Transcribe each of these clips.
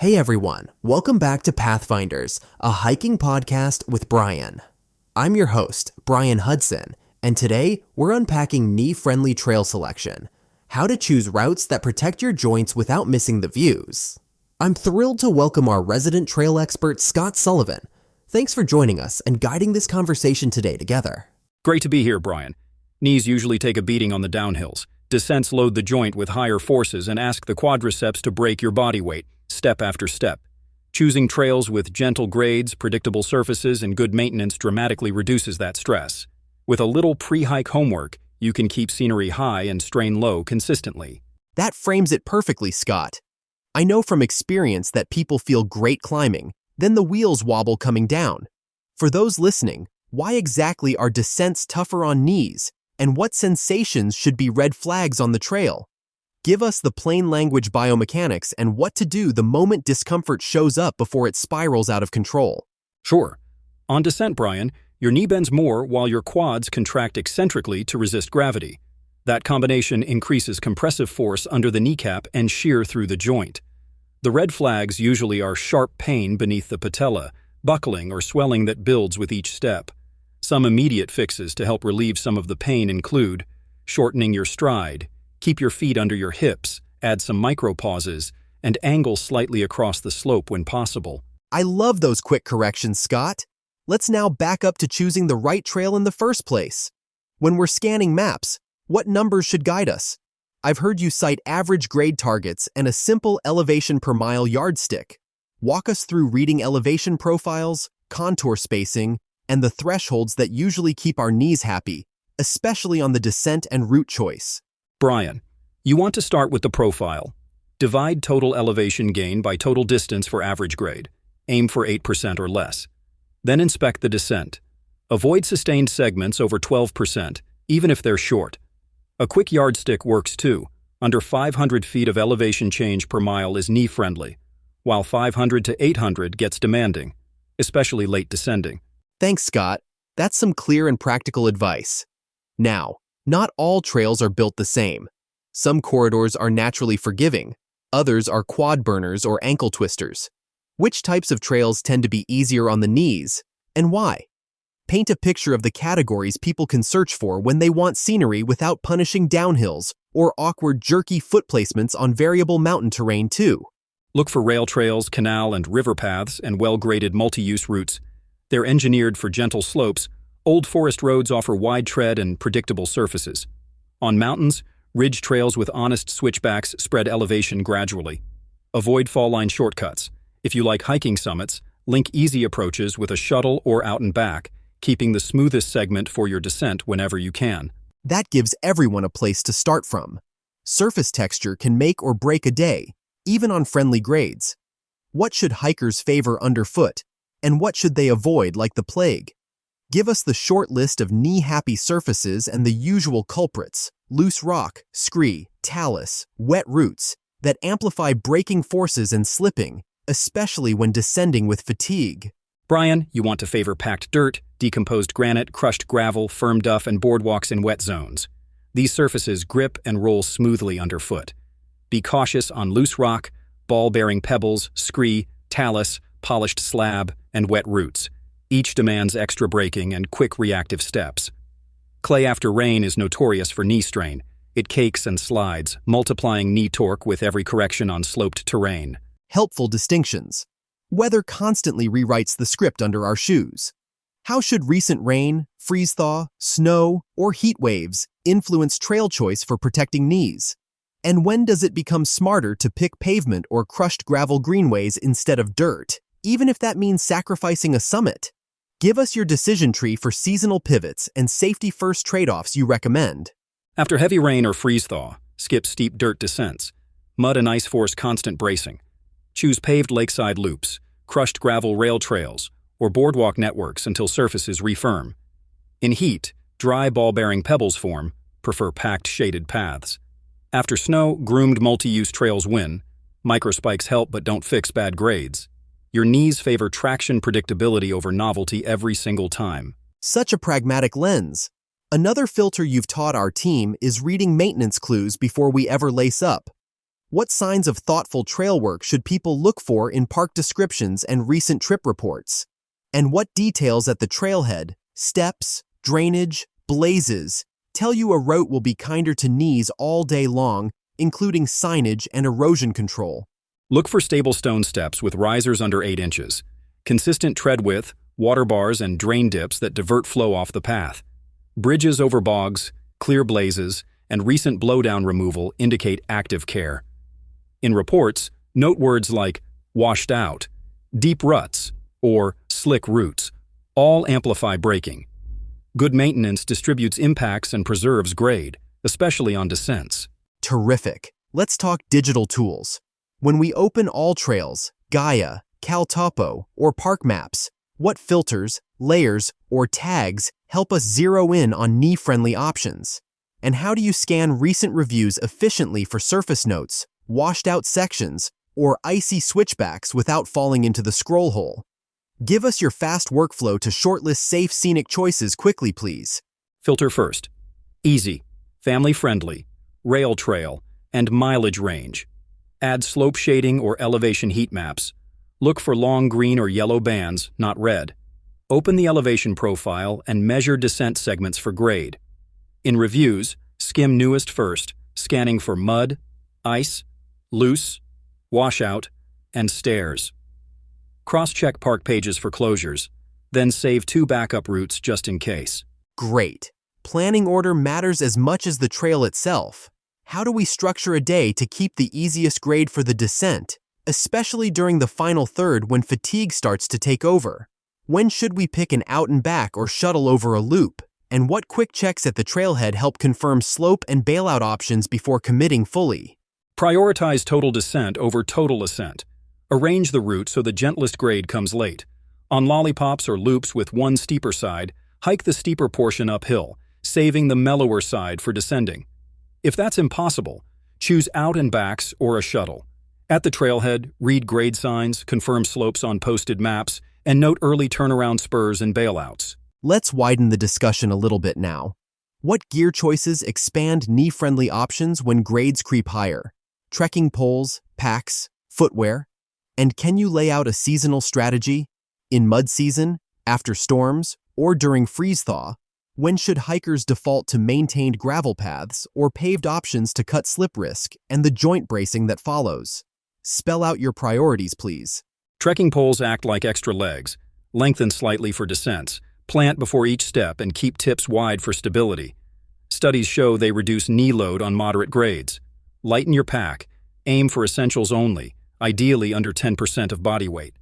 Hey everyone, welcome back to Pathfinders, a hiking podcast with Brian. I'm your host, Brian Hudson, and today we're unpacking knee-friendly trail selection, how to choose routes that protect your joints without missing the views. I'm thrilled to welcome our resident trail expert, Scott Sullivan. Thanks for joining us and guiding this conversation today together. Great to be here, Brian. Knees usually take a beating on the downhills. Descents load the joint with higher forces and ask the quadriceps to break your body weight, step after step. Choosing trails with gentle grades, predictable surfaces, and good maintenance dramatically reduces that stress. With a little pre-hike homework, you can keep scenery high and strain low consistently. That frames it perfectly, Scott. I know from experience that people feel great climbing, then the wheels wobble coming down. For those listening, why exactly are descents tougher on knees, and what sensations should be red flags on the trail? Give us the plain language biomechanics and what to do the moment discomfort shows up before it spirals out of control. Sure. On descent, Brian, your knee bends more while your quads contract eccentrically to resist gravity. That combination increases compressive force under the kneecap and shear through the joint. The red flags usually are sharp pain beneath the patella, buckling or swelling that builds with each step. Some immediate fixes to help relieve some of the pain include shortening your stride, keep your feet under your hips, add some micro pauses, and angle slightly across the slope when possible. I love those quick corrections, Scott. Let's now back up to choosing the right trail in the first place. When we're scanning maps, what numbers should guide us? I've heard you cite average grade targets and a simple elevation per mile yardstick. Walk us through reading elevation profiles, contour spacing, and the thresholds that usually keep our knees happy, especially on the descent and route choice. Brian, you want to start with the profile. Divide total elevation gain by total distance for average grade. Aim for 8% or less. Then inspect the descent. Avoid sustained segments over 12%, even if they're short. A quick yardstick works too. Under 500 feet of elevation change per mile is knee-friendly, while 500 to 800 gets demanding, especially late descending. Thanks, Scott. That's some clear and practical advice. Now, not all trails are built the same. Some corridors are naturally forgiving, others are quad burners or ankle twisters. Which types of trails tend to be easier on the knees, and why? Paint a picture of the categories people can search for when they want scenery without punishing downhills or awkward jerky foot placements on variable mountain terrain too. Look for rail trails, canal and river paths, and well-graded multi-use routes. They're engineered for gentle slopes. Old forest roads offer wide tread and predictable surfaces. On mountains, ridge trails with honest switchbacks spread elevation gradually. Avoid fall-line shortcuts. If you like hiking summits, link easy approaches with a shuttle or out and back, keeping the smoothest segment for your descent whenever you can. That gives everyone a place to start from. Surface texture can make or break a day, even on friendly grades. What should hikers favor underfoot, and what should they avoid like the plague? Give us the short list of knee-happy surfaces and the usual culprits, loose rock, scree, talus, wet roots, that amplify braking forces and slipping, especially when descending with fatigue. Brian, you want to favor packed dirt, decomposed granite, crushed gravel, firm duff, and boardwalks in wet zones. These surfaces grip and roll smoothly underfoot. Be cautious on loose rock, ball-bearing pebbles, scree, talus, polished slab, and wet roots. Each demands extra braking and quick reactive steps. Clay after rain is notorious for knee strain. It cakes and slides, multiplying knee torque with every correction on sloped terrain. Helpful distinctions. Weather constantly rewrites the script under our shoes. How should recent rain, freeze-thaw, snow, or heat waves influence trail choice for protecting knees? And when does it become smarter to pick pavement or crushed gravel greenways instead of dirt, even if that means sacrificing a summit? Give us your decision tree for seasonal pivots and safety-first trade-offs you recommend. After heavy rain or freeze-thaw, skip steep dirt descents. Mud and ice force constant bracing. Choose paved lakeside loops, crushed gravel rail trails, or boardwalk networks until surfaces refirm. In heat, dry ball-bearing pebbles form. Prefer packed shaded paths. After snow, groomed multi-use trails win. Microspikes help but don't fix bad grades. Your knees favor traction predictability over novelty every single time. Such a pragmatic lens. Another filter you've taught our team is reading maintenance clues before we ever lace up. What signs of thoughtful trail work should people look for in park descriptions and recent trip reports? And what details at the trailhead, steps, drainage, blazes, tell you a route will be kinder to knees all day long, including signage and erosion control? Look for stable stone steps with risers under 8 inches, consistent tread width, water bars, and drain dips that divert flow off the path. Bridges over bogs, clear blazes, and recent blowdown removal indicate active care. In reports, note words like washed out, deep ruts, or slick roots. All amplify braking. Good maintenance distributes impacts and preserves grade, especially on descents. Terrific. Let's talk digital tools. When we open All Trails, Gaia, CalTopo, or Park Maps, what filters, layers, or tags help us zero in on knee-friendly options? And how do you scan recent reviews efficiently for surface notes, washed-out sections, or icy switchbacks without falling into the scroll hole? Give us your fast workflow to shortlist safe scenic choices quickly, please. Filter first. Easy, family-friendly, rail trail, and mileage range. Add slope shading or elevation heat maps. Look for long green or yellow bands, not red. Open the elevation profile and measure descent segments for grade. In reviews, skim newest first, scanning for mud, ice, loose, washout, and stairs. Cross-check park pages for closures, then save 2 backup routes just in case. Great. Planning order matters as much as the trail itself. How do we structure a day to keep the easiest grade for the descent, especially during the final third when fatigue starts to take over? When should we pick an out and back or shuttle over a loop? And what quick checks at the trailhead help confirm slope and bailout options before committing fully? Prioritize total descent over total ascent. Arrange the route so the gentlest grade comes late. On lollipops or loops with one steeper side, hike the steeper portion uphill, saving the mellower side for descending. If that's impossible, choose out and backs or a shuttle. At the trailhead, read grade signs, confirm slopes on posted maps, and note early turnaround spurs and bailouts. Let's widen the discussion a little bit now. What gear choices expand knee-friendly options when grades creep higher? Trekking poles, packs, footwear? And can you lay out a seasonal strategy? In mud season, after storms, or during freeze-thaw? When should hikers default to maintained gravel paths or paved options to cut slip risk and the joint bracing that follows? Spell out your priorities, please. Trekking poles act like extra legs. Lengthen slightly for descents. Plant before each step and keep tips wide for stability. Studies show they reduce knee load on moderate grades. Lighten your pack. Aim for essentials only, ideally under 10% of body weight.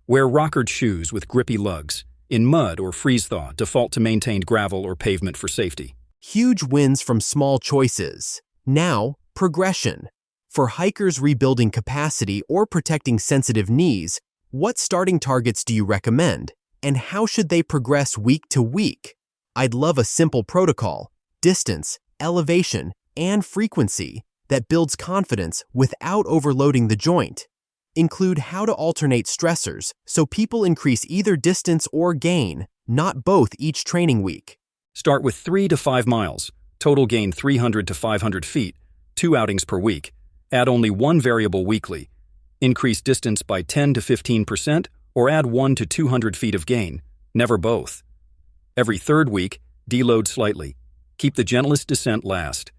Wear rockered shoes with grippy lugs. In mud or freeze-thaw, default to maintained gravel or pavement for safety. Huge wins from small choices. Now, progression. For hikers rebuilding capacity or protecting sensitive knees, what starting targets do you recommend? And how should they progress week to week? I'd love a simple protocol, distance, elevation, and frequency that builds confidence without overloading the joint. Include how to alternate stressors so people increase either distance or gain, not both each training week. Start with 3 to 5 miles. Total gain 300 to 500 feet, 2 outings per week. Add only one variable weekly. Increase distance by 10 to 15% or add 1 to 200 feet of gain, never both. Every third week, deload slightly. Keep the gentlest descent last.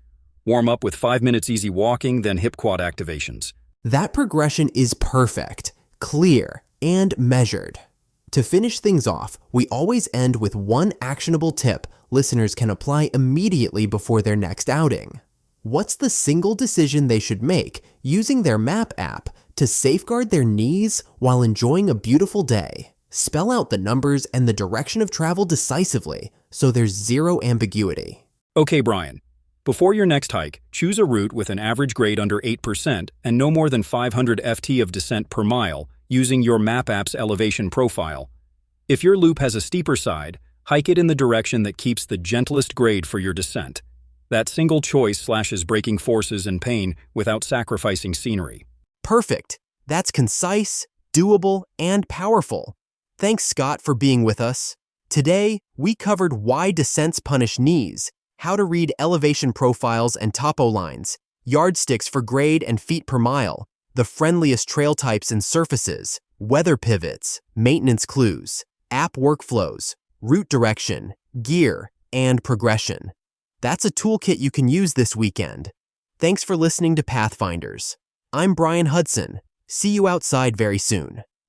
Warm up with 5 minutes easy walking, then hip quad activations. That progression is perfect, clear, and measured. To finish things off, we always end with one actionable tip listeners can apply immediately before their next outing. What's the single decision they should make using their map app to safeguard their knees while enjoying a beautiful day? Spell out the numbers and the direction of travel decisively so there's zero ambiguity. Okay, Brian. Before your next hike, choose a route with an average grade under 8% and no more than 500 FT of descent per mile using your map app's elevation profile. If your loop has a steeper side, hike it in the direction that keeps the gentlest grade for your descent. That single choice slashes braking forces and pain without sacrificing scenery. Perfect. That's concise, doable, and powerful. Thanks, Scott, for being with us. Today, we covered why descents punish knees, how to read elevation profiles and topo lines, yardsticks for grade and feet per mile, the friendliest trail types and surfaces, weather pivots, maintenance clues, app workflows, route direction, gear, and progression. That's a toolkit you can use this weekend. Thanks for listening to Pathfinders. I'm Brian Hudson. See you outside very soon.